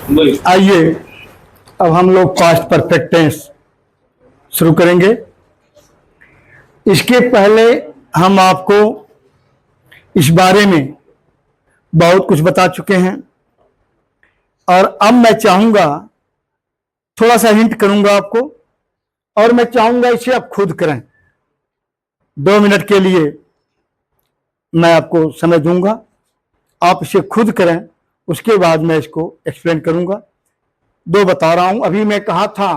आइए अब हम लोग पास्ट परफेक्ट टेंस शुरू करेंगे। इसके पहले हम आपको इस बारे में बहुत कुछ बता चुके हैं और अब मैं चाहूंगा, थोड़ा सा हिंट करूंगा आपको और मैं चाहूंगा इसे आप खुद करें। 2 मिनट के लिए मैं आपको समय दूंगा, आप इसे खुद करें, उसके बाद मैं इसको एक्सप्लेन करूंगा। 2 बता रहा हूं। अभी मैं कहा था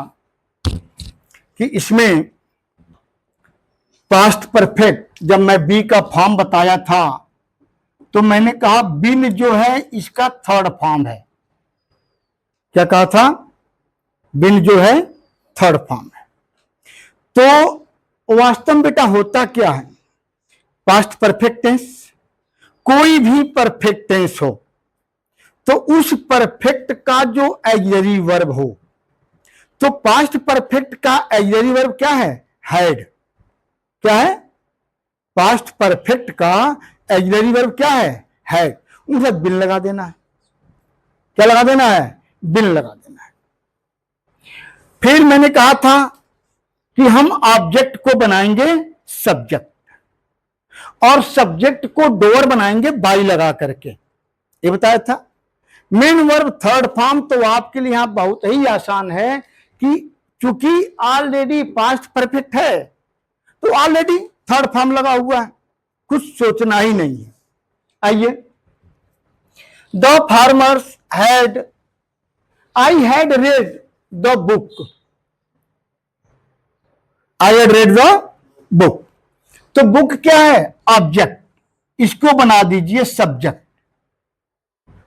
कि इसमें पास्ट परफेक्ट, जब मैं बी का फॉर्म बताया था तो मैंने कहा बिन जो है इसका थर्ड फॉर्म है। क्या कहा था? बिन जो है थर्ड फॉर्म है। तो वास्तव में बेटा होता क्या है, पास्ट परफेक्ट टेंस, कोई भी परफेक्ट टेंस हो तो उस परफेक्ट का जो ऑक्सिलरी वर्ब हो, तो पास्ट परफेक्ट का ऑक्सिलरी वर्ब क्या है? हैड। क्या है? पास्ट परफेक्ट का ऑक्सिलरी वर्ब क्या है? हैड। उसे बिन लगा देना है। क्या लगा देना है? बिन लगा देना है। फिर मैंने कहा था कि हम ऑब्जेक्ट को बनाएंगे सब्जेक्ट और सब्जेक्ट को डोअर बनाएंगे बाई लगा करके, ये बताया था। मेन वर्ब थर्ड फॉर्म तो आपके लिए यहां बहुत ही आसान है कि चूंकि ऑलरेडी पास्ट परफेक्ट है तो ऑलरेडी थर्ड फॉर्म लगा हुआ है, कुछ सोचना ही नहीं है। आइए, the farmers had, I had read the book, I had read the book. तो बुक क्या है? ऑब्जेक्ट, इसको बना दीजिए सब्जेक्ट,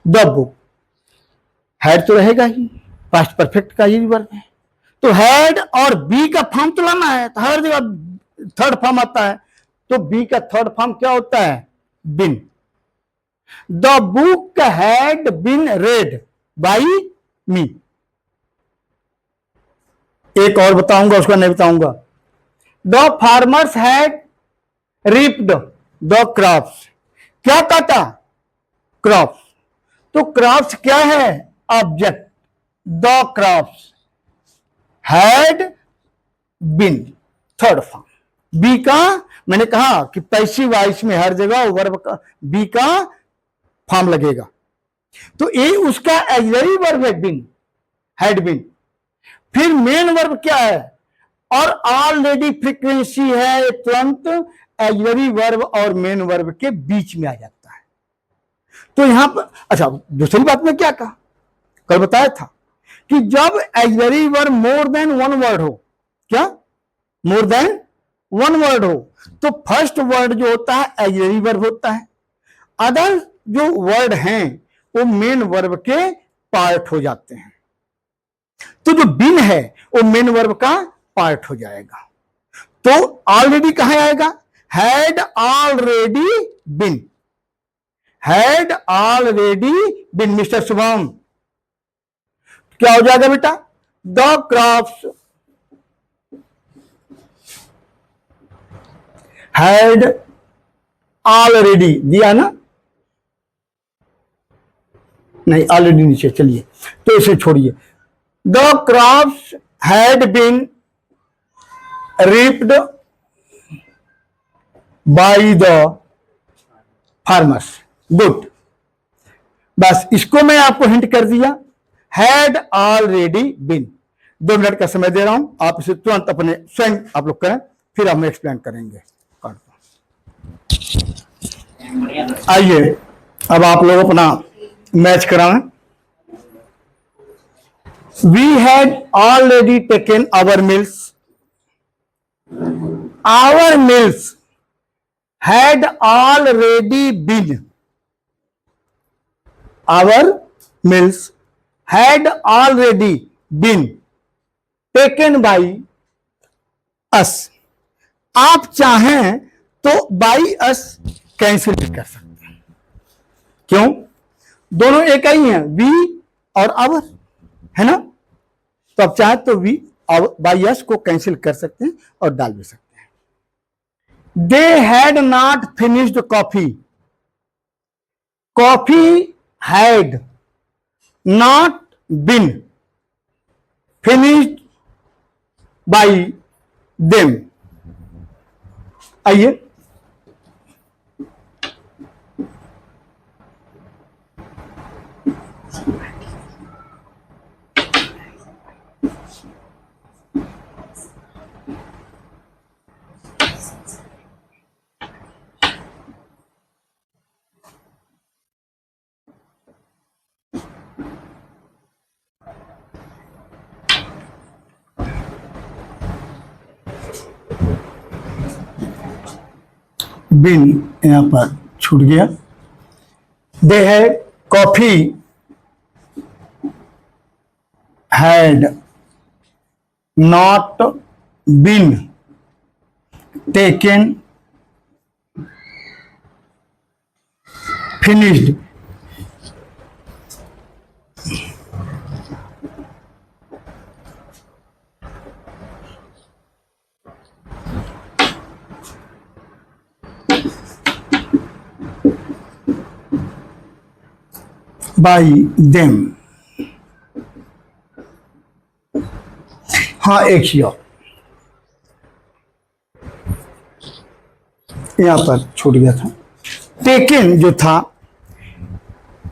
द बुक। हैड तो रहेगा ही, पास्ट परफेक्ट का ही वर्ब है, तो हैड और बी का फॉर्म तो लाना है, तो हर जगह थर्ड फॉर्म आता है, तो बी का थर्ड फॉर्म क्या होता है? Been. The book had been read by me. एक और बताऊंगा, उसका नहीं बताऊंगा। The farmers had reaped the crops. क्या काटा? क्रॉप्स। तो क्रॉप्स क्या है? Object, the crops had been, third form. Be का मैंने कहा कि पैसिव वॉइस में हर जगह वर्ब का बी का फॉर्म लगेगा, तो ए उसका ऑक्सिलरी वर्ब है बिन, हैड बिन। फिर मेन वर्ब क्या है? और ऑलरेडी फ्रीक्वेंसी है, तुरंत ऑक्सिलरी वर्ब और मेन वर्ब के बीच में आ जाता है। तो यहां पर अच्छा, दूसरी बात में क्या कहा, कल बताया था कि जब auxiliary verb more than one word हो, क्या मोर देन वन वर्ड हो, तो फर्स्ट वर्ड जो होता है ऑक्सिलरी वर्ब होता है, अदर जो वर्ड हैं वो मेन वर्ब के पार्ट हो जाते हैं। तो जो बिन है वो मेन वर्ब का पार्ट हो जाएगा। तो ऑलरेडी कहां आएगा? Had already been, had already been. Mister Shubham, क्या हो जाएगा बेटा? द क्रॉप्स हैड ऑलरेडी, दिया ना? नहीं, ऑलरेडी नीचे, चलिए तो इसे छोड़िए। The crops had been ripped by the farmers. Good, बस इसको मैं आपको हिंट कर दिया, हैड ऑलरेडी बीन। 2 मिनट का समय दे रहा हूं, आप इसे तुरंत अपने स्वयं आप लोग करें, फिर हम एक्सप्लेन करेंगे। आइए अब आप लोग अपना मैच कराएं। We had already taken our meals. Our meals had already been. Our meals had already been taken by us. आप चाहें तो by us कैंसिल भी कर सकते हैं। क्यों? दोनों एक ही हैं, we और our, है ना? तो आप चाहे तो वी बाई एस को कैंसिल कर सकते हैं और डाल भी सकते हैं। They had not finished coffee, coffee had not been finished by them। आइए, बिन यहां पर छूट गया। दे है coffee had not been taken finished by them। हाँ, एक ही और यहां पर छूट गया था। टेकन जो था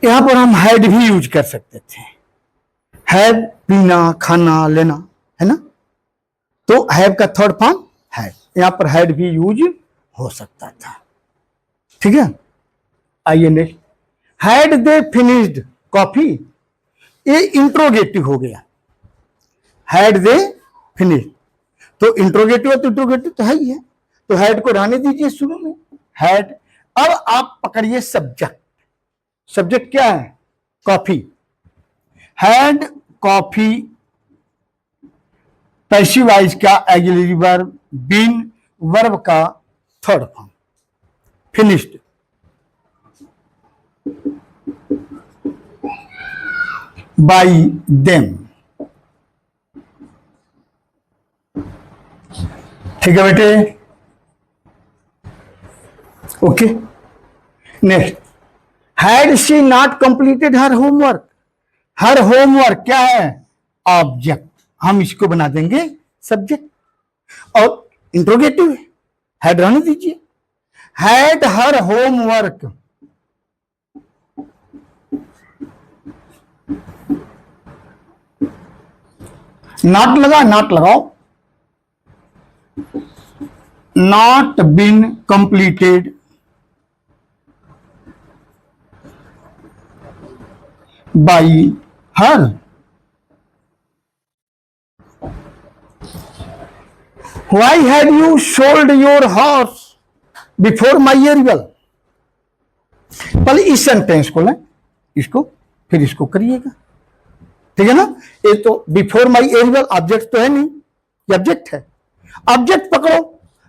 यहां पर हम हैड भी यूज कर सकते थे। हैव पीना, खाना, लेना, है ना, तो हैव का थर्ड फॉर्म हैड, यहां पर हैड भी यूज हो सकता था। ठीक है, आइए next. Had they finished coffee, ये इंट्रोगेटिव हो गया। हैड दे फिनिश्ड, तो इंट्रोगेटिव तो इंट्रोगेटिव तो है ही है, तो हैड को रहने दीजिए शुरू में, हैड। अब आप पकड़िए सब्जेक्ट। सब्जेक्ट क्या है? Coffee. Had coffee passive voice का ऑक्सिलरी वर्ब, बीन वर्ब का third form, finished by them। ठीक है बेटे, okay. Next, had she not completed her homework. Her homework क्या है? ऑब्जेक्ट, हम इसको बना देंगे सब्जेक्ट और इंट्रोगेटिव है, हैड रहने दीजिए। हैड हर होमवर्क नॉट लगा, नॉट लगाओ, not been completed by her. Why had you sold your horse before my arrival. पहले इस सेंटेंस को लें, इसको फिर इसको करिएगा, ठीक है ना। ये तो बिफोर माई अराइवल ऑब्जेक्ट तो है नहीं, ये ऑब्जेक्ट है। ऑब्जेक्ट पकड़ो,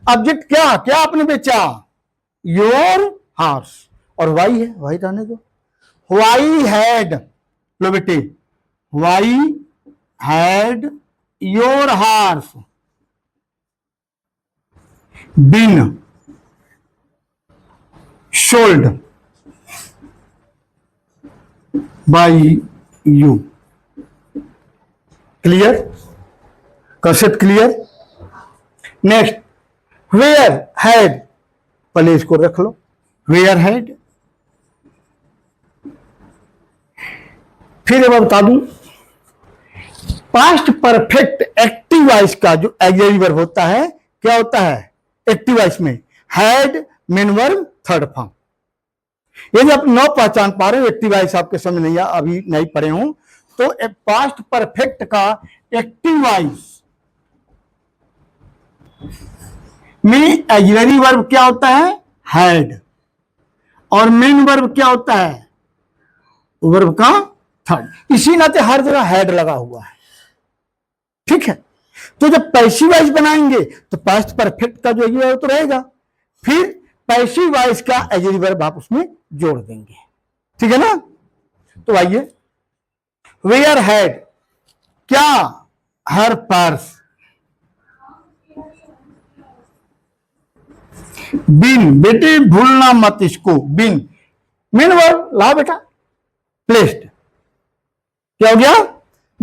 ऑब्जेक्ट क्या क्या आपने बेचा? योर हॉर्स, और वाई है, वाई रहने दो। वाई हैड, लो बेटे, why had your horse been sold by you. Clear? Concept clear? Next, where had, पहले इसको रख लो, वेयर हैड। फिर मैं बता दूं, पास्ट परफेक्ट एक्टिव वॉइस का जो ऑक्सिलरी वर्ब होता है, क्या होता है एक्टिव वॉइस में? Had, main verb, third form. यदि आप नौ पहचान पा रहे हो, एक्टिव वॉइस आपके समझ नहीं आ, अभी नहीं पढ़े हो, तो पास्ट परफेक्ट का एक्टिव वॉइस में ऑक्सिलरी वर्ब क्या होता है? हैड, और मेन वर्ब क्या होता है? वर्ब का थर्ड। इसी नाते हर जगह हैड लगा हुआ है, ठीक है। तो जब पैसिव वॉइस बनाएंगे तो पास्ट परफेक्ट का जो है तो रहेगा, फिर पैसिव वॉइस का ऑक्सिलरी वर्ब आप उसमें जोड़ देंगे, ठीक है ना। तो आइए, वेयर हैड, क्या? हर पर्स। बिन, बेटे भूलना मत इसको, बिन मेन वर्ब लाओ बेटा, प्लेस्ड, क्या हो गया?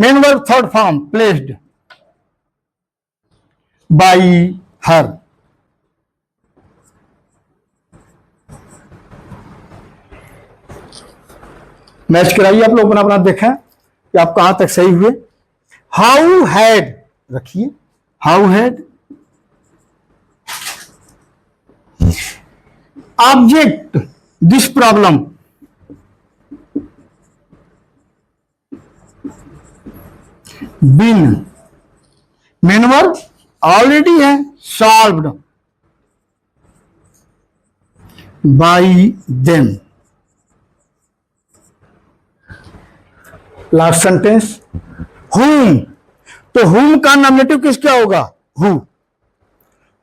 Main verb third form placed by her. Match कराइए आप लोग, अपना अपना देखें कि आप कहां तक सही हुए। हाउ हैड रखिए, how had object this problem been, main verb already है, solved by them. Last sentence whom, तो whom का नॉमिनेटिव केस क्या होगा? who।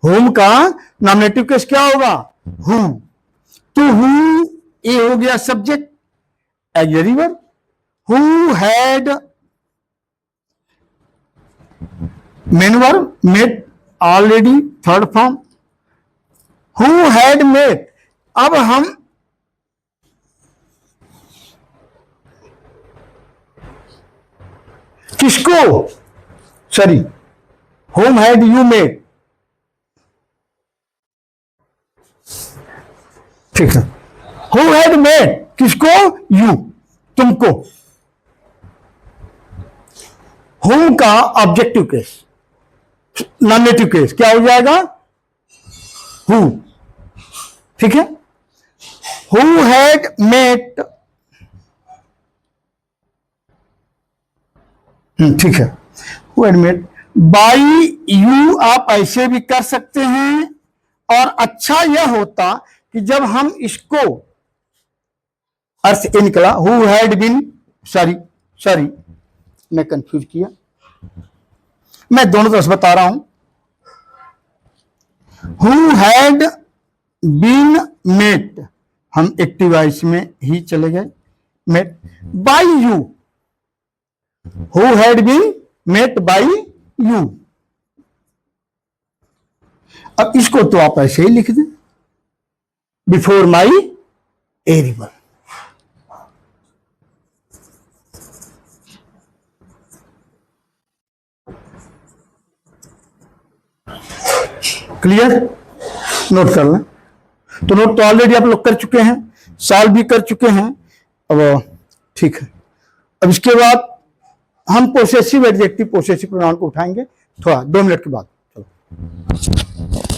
whom का नॉमिनेटिव केस क्या होगा? who। तो who ये हो गया subject, auxiliary verb. who had main verb, made already third form. who had made, अब हम किसको, sorry, whom had you made, ठीक है, who had made किसको, you, तुमको। whom का ऑब्जेक्टिव केस, नॉमिनेटिव केस क्या हो जाएगा? who, ठीक है। who had made, ठीक है, who had made by you आप ऐसे भी कर सकते हैं, और अच्छा यह होता कि जब हम इसको अर्थ ये निकला who had been, sorry sorry मैं कंफ्यूज किया, मैं दोनों तरफ बता रहा हूं। हु हैड बीन मेट, हम एक्टिव वॉइस में ही चले गए, met by you, who had been met by you. अब इसको तो आप ऐसे ही लिख दें, बिफोर माई एरिबल। क्लियर? नोट कर लें। तो नोट तो ऑलरेडी आप लोग कर चुके हैं, सॉल्व भी कर चुके हैं। अब ठीक है, अब इसके बाद हम पोसेसिव एडजेक्टिव पोसेसिव प्रोनाउन को उठाएंगे थोड़ा 2 मिनट के बाद। चलो।